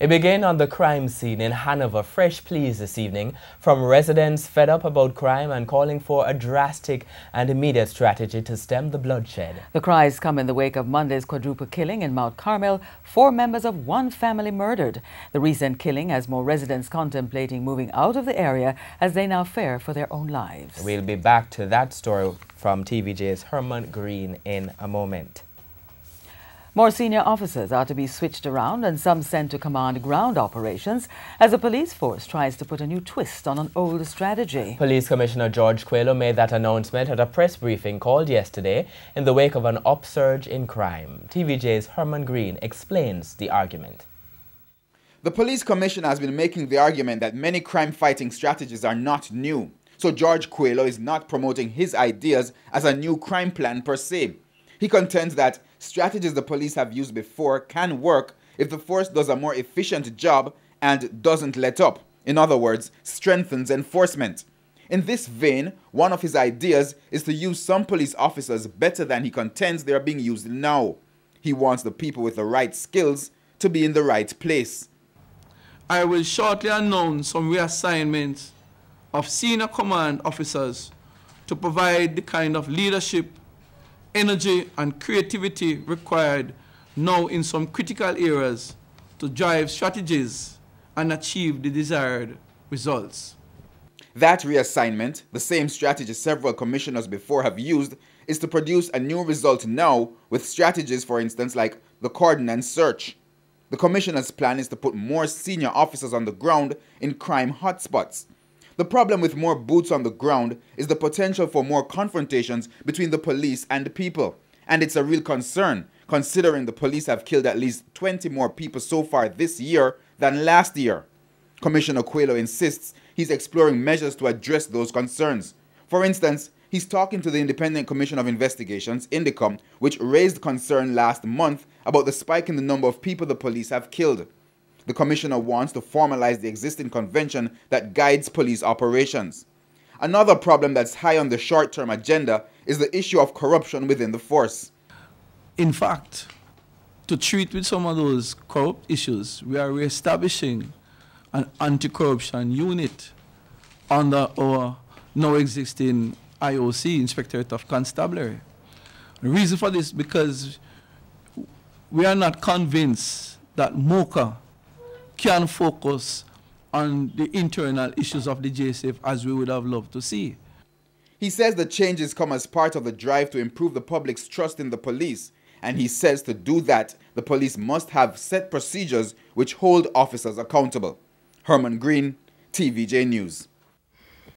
It began on the crime scene in Hanover. Fresh pleas this evening from residents fed up about crime and calling for a drastic and immediate strategy to stem the bloodshed. The cries come in the wake of Monday's quadruple killing in Mount Carmel, 4 members of one family murdered. The recent killing has more residents contemplating moving out of the area as they now fear for their own lives. We'll be back to that story from TVJ's Herman Green in a moment. More senior officers are to be switched around and some sent to command ground operations as the police force tries to put a new twist on an old strategy. Police Commissioner George Coelho made that announcement at a press briefing called yesterday in the wake of an upsurge in crime. TVJ's Herman Green explains the argument. The police commissioner has been making the argument that many crime-fighting strategies are not new. So George Coelho is not promoting his ideas as a new crime plan per se. He contends that strategies the police have used before can work if the force does a more efficient job and doesn't let up. In other words, strengthens enforcement. In this vein, one of his ideas is to use some police officers better than he contends they are being used now. He wants the people with the right skills to be in the right place. I will shortly announce some reassignments of senior command officers to provide the kind of leadership, energy and creativity required now in some critical areas to drive strategies and achieve the desired results. That reassignment, the same strategy several commissioners before have used, is to produce a new result now with strategies, for instance, like the cordon and search. The commissioner's plan is to put more senior officers on the ground in crime hotspots. The problem with more boots on the ground is the potential for more confrontations between the police and the people. And it's a real concern, considering the police have killed at least 20 more people so far this year than last year. Commissioner Coelho insists he's exploring measures to address those concerns. For instance, he's talking to the Independent Commission of Investigations, INDECOM, which raised concern last month about the spike in the number of people the police have killed. The commissioner wants to formalize the existing convention that guides police operations. Another problem that's high on the short-term agenda is the issue of corruption within the force. In fact, to treat with some of those corrupt issues, we are reestablishing an anti-corruption unit under our now existing IOC, Inspectorate of Constabulary. The reason for this is because we are not convinced that MOCA can focus on the internal issues of the JSF as we would have loved to see. He says the changes come as part of the drive to improve the public's trust in the police, and he says to do that, the police must have set procedures which hold officers accountable. Herman Green, TVJ News.